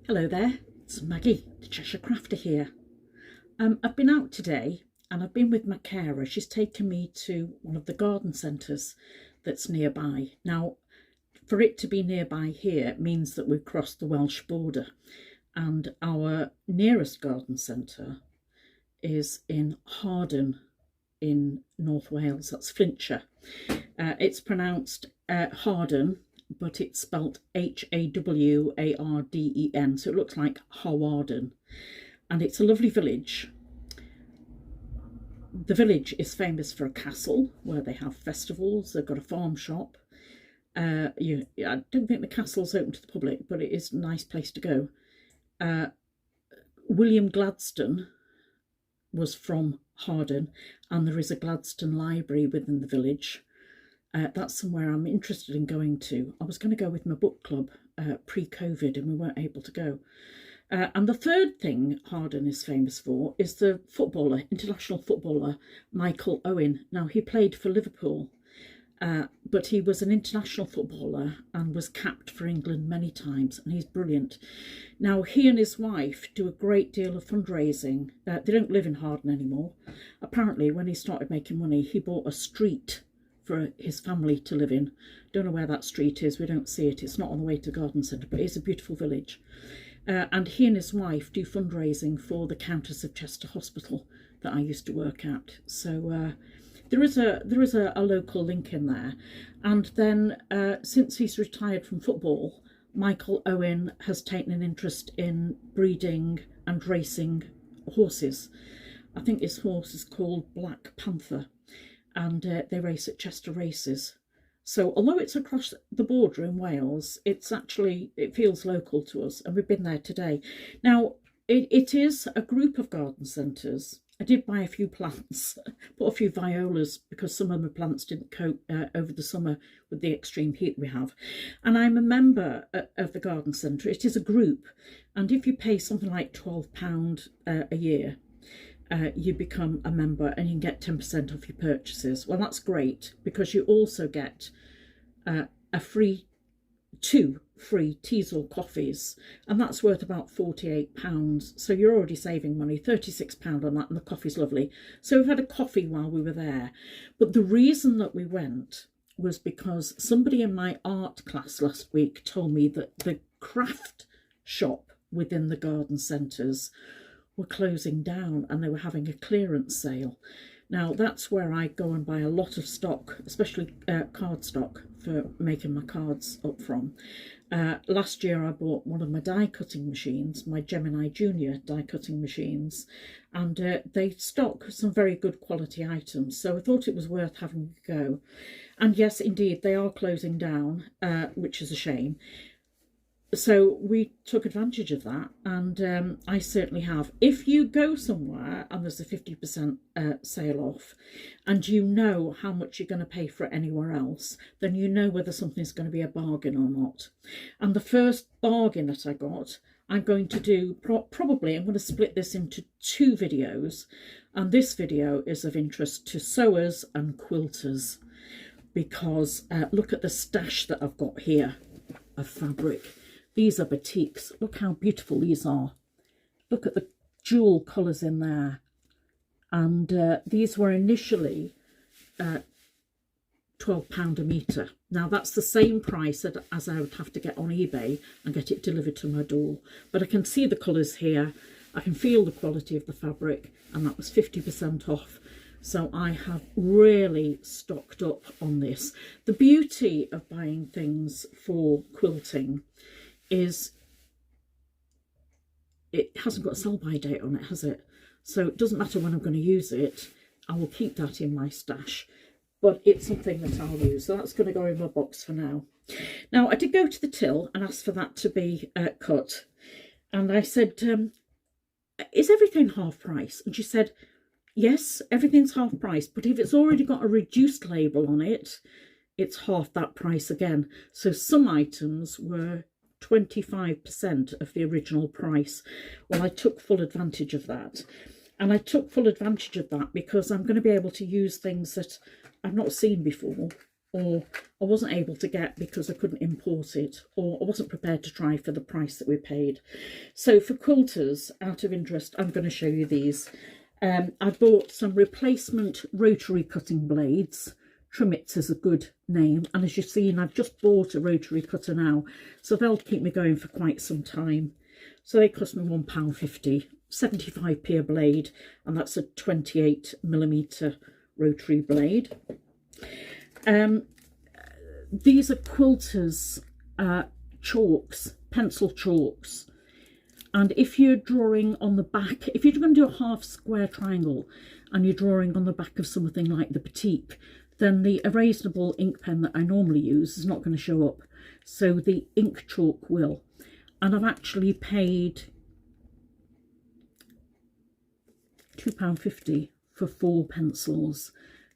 Hello there, it's Maggie, the Cheshire Crafter here. I've been out today and I've been with my carer. She's taken me to one of the garden centres that's nearby. Now, for it to be nearby here means that we've crossed the Welsh border, and our nearest garden centre is in Hawarden in North Wales. That's Flintshire. It's pronounced Hawarden, but it's spelt Hawarden, so it looks like Hawarden, and it's a lovely village. The village is famous for a castle where they have festivals. They've got a farm shop. I don't think the castle's open to the public, but it is a nice place to go. William Gladstone was from Hawarden, and there is a Gladstone library within the village. That's somewhere I'm interested in going to. I was going to go with my book club pre-COVID, and we weren't able to go. And the third thing Hawarden is famous for is the international footballer, Michael Owen. Now, he played for Liverpool, but he was an international footballer and was capped for England many times, and he's brilliant. Now, he and his wife do a great deal of fundraising. They don't live in Hawarden anymore. Apparently, when he started making money, he bought a street for his family to live in. Don't know where that street is. We don't see it. It's not on the way to the garden centre, but it's a beautiful village. And he and his wife do fundraising for the Countess of Chester Hospital that I used to work at. So there is a local link in there. And then since he's retired from football, Michael Owen has taken an interest in breeding and racing horses. I think his horse is called Black Panther, and they race at Chester Races. So although it's across the border in Wales, it feels local to us, and we've been there today. Now, it is a group of garden centres. I did buy a few plants, bought a few violas because some of my plants didn't cope over the summer with the extreme heat we have. And I'm a member of the garden centre. It is a group, and if you pay something like £12 a year, you become a member and you can get 10% off your purchases. Well, that's great because you also get two free teas or coffees, and that's worth about £48. So you're already saving money, £36 on that, and the coffee's lovely. So we've had a coffee while we were there. But the reason that we went was because somebody in my art class last week told me that the craft shop within the garden centres were closing down and they were having a clearance sale. Now, that's where I go and buy a lot of stock, especially cardstock for making my cards up from. Last year I bought one of my die cutting machines, my Gemini Junior die cutting machines, and they stock some very good quality items, so I thought it was worth having a go. And yes, indeed, they are closing down, which is a shame. So we took advantage of that, and I certainly have. If you go somewhere and there's a 50% sale off, and you know how much you're going to pay for it anywhere else, then you know whether something's going to be a bargain or not. And the first bargain that I got, I'm going to do, probably I'm going to split this into two videos, and this video is of interest to sewers and quilters, because look at the stash that I've got here of fabric. These are batiks. Look how beautiful these are. Look at the jewel colours in there. And these were initially £12 a metre. Now, that's the same price as I would have to get on eBay and get it delivered to my door. But I can see the colours here. I can feel the quality of the fabric, and that was 50% off. So I have really stocked up on this. The beauty of buying things for quilting is it hasn't got a sell-by date on it, has it? So it doesn't matter when I'm going to use it. I will keep that in my stash, but it's something that I'll use. So that's going to go in my box for now. Now, I did go to the till and ask for that to be cut, and I said, is everything half price? And she said, yes, everything's half price, but if it's already got a reduced label on it, it's half that price again. So some items were 25% of the original price. Well, I took full advantage of that. And I took full advantage of that because I'm going to be able to use things that I've not seen before, or I wasn't able to get because I couldn't import it, or I wasn't prepared to try for the price that we paid. So for quilters, out of interest, I'm going to show you these. I bought some replacement rotary cutting blades. Trimmets is a good name, and as you've seen, I've just bought a rotary cutter now, so they'll keep me going for quite some time. So they cost me £1.50, 75p a blade, and that's a 28mm rotary blade. These are Quilters chalks, pencil chalks, and if you're drawing on the back, if you're going to do a half square triangle and you're drawing on the back of something like the Batik, then the erasable ink pen that I normally use is not going to show up, so the ink chalk will. And I've actually paid £2.50 for 4 pencils.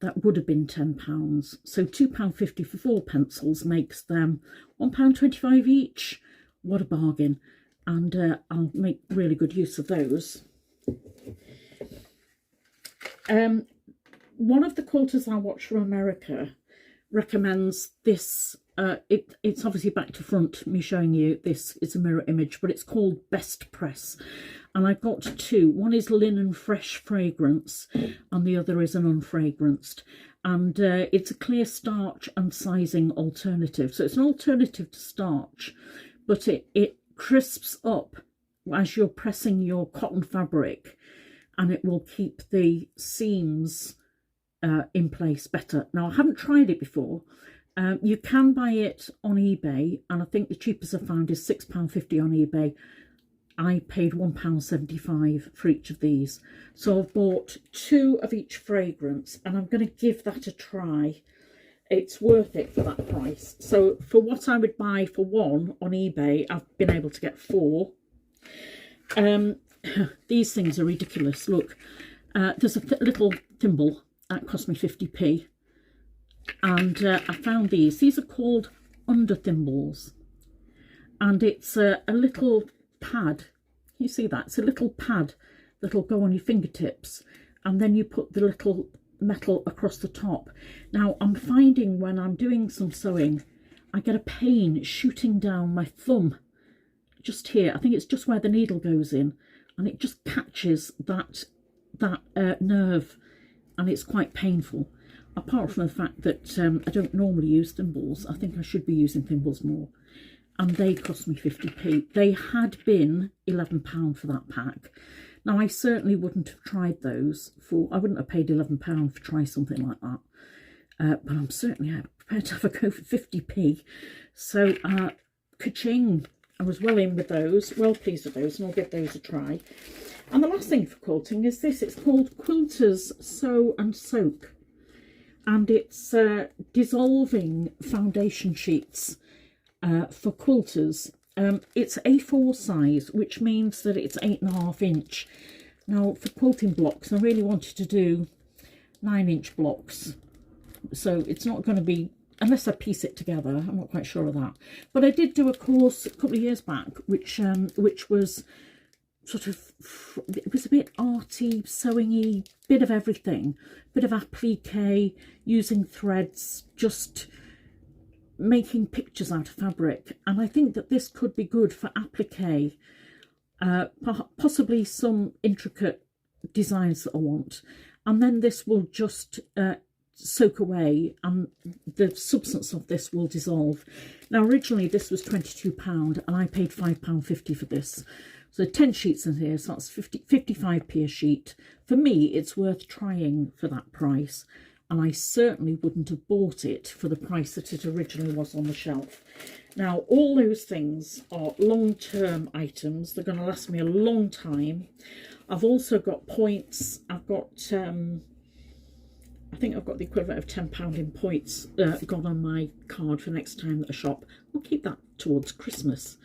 That would have been £10. So £2.50 for 4 pencils makes them £1.25 each. What a bargain. And I'll make really good use of those. One of the quilters I watch from America recommends this. It's obviously back to front, me showing you this. It's a mirror image, but it's called Best Press. And I've got 2. One is linen fresh fragrance and the other is an unfragranced. And it's a clear starch and sizing alternative. So it's an alternative to starch, but it crisps up as you're pressing your cotton fabric, and it will keep the seams in place better. Now, I haven't tried it before. You can buy it on eBay, and I think the cheapest I found is £6.50 on eBay. I paid £1.75 for each of these. So I've bought 2 of each fragrance, and I'm going to give that a try. It's worth it for that price. So for what I would buy for 1 on eBay, I've been able to get 4. These things are ridiculous. Look, there's a little thimble that cost me 50p. And I found these. These are called under thimbles. And it's a little pad. You see that? It's a little pad that'll go on your fingertips. And then you put the little metal across the top. Now, I'm finding when I'm doing some sewing, I get a pain shooting down my thumb. Just here. I think it's just where the needle goes in. And it just catches that nerve. And it's quite painful. Apart from the fact that I don't normally use thimbles. I think I should be using thimbles more. And they cost me 50p. They had been £11 for that pack. Now, I certainly wouldn't have tried those for... I wouldn't have paid £11 for try something like that. But I'm certainly prepared to have a go for 50p. So, ka-ching. I was well in with those. Well pleased with those. And I'll give those a try. And the last thing for quilting is this. It's called Quilters Sew and Soak. And it's dissolving foundation sheets for quilters. It's A4 size, which means that it's 8.5 inch. Now, for quilting blocks, I really wanted to do 9-inch blocks. So it's not going to be, unless I piece it together, I'm not quite sure of that. But I did do a course a couple of years back, which was sort of, it was a bit arty, sewing-y, bit of everything, bit of applique, using threads, just making pictures out of fabric. And I think that this could be good for applique, possibly some intricate designs that I want. And then this will just soak away and the substance of this will dissolve. Now, originally this was £22 and I paid £5.50 for this. So 10 sheets in here, so that's 55p a sheet. For me, it's worth trying for that price. And I certainly wouldn't have bought it for the price that it originally was on the shelf. Now, all those things are long-term items. They're going to last me a long time. I've also got points. I've got, I think I've got the equivalent of £10 in points gone on my card for next time at a shop. I'll keep that towards Christmas.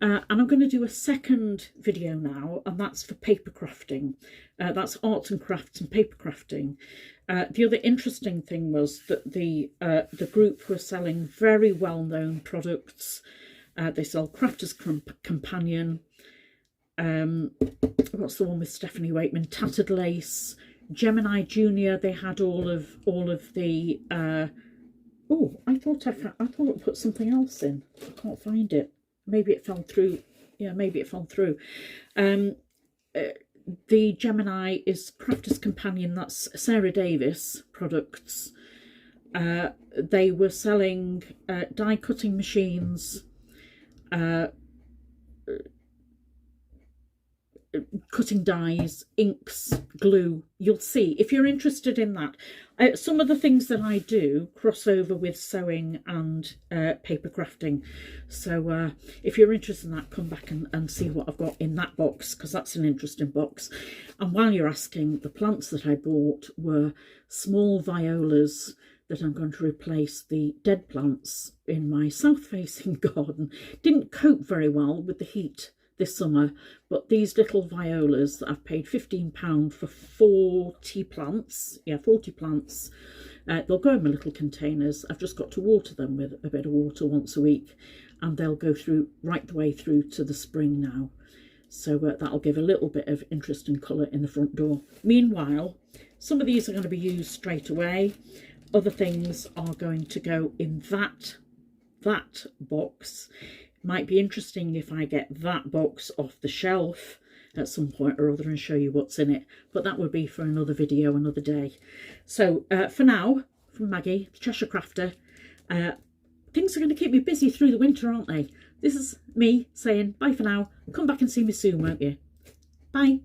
And I'm going to do a second video now, and that's for paper crafting. That's arts and crafts and paper crafting. The other interesting thing was that the group were selling very well-known products. They sell Crafter's Companion. What's the one with Stephanie Wakeman? Tattered Lace, Gemini Junior. They had all of the Oh, I thought I put something else in. I can't find it. Maybe it fell through. Yeah, maybe it fell through. The Gemini is Crafter's Companion. That's Sarah Davis products. They were selling die cutting machines, cutting dies, inks, glue. You'll see if you're interested in that. Some of the things that I do cross over with sewing and paper crafting. So if you're interested in that, come back and see what I've got in that box, because that's an interesting box. And while you're asking, the plants that I bought were small violas that I'm going to replace the dead plants in my south-facing garden. Didn't cope very well with the heat this summer, but these little violas that I've paid £15 for 40 plants, 40 plants, they'll go in my little containers. I've just got to water them with a bit of water once a week, and they'll go through right the way through to the spring now. So that'll give a little bit of interesting colour in the front door. Meanwhile, some of these are going to be used straight away. Other things are going to go in that box. Might be interesting if I get that box off the shelf at some point or other and show you what's in it, but that would be for another video, another day. So for now, from Maggie, the Cheshire Crafter, things are going to keep me busy through the winter, aren't they? This is me saying bye for now. Come back and see me soon, won't you? Bye.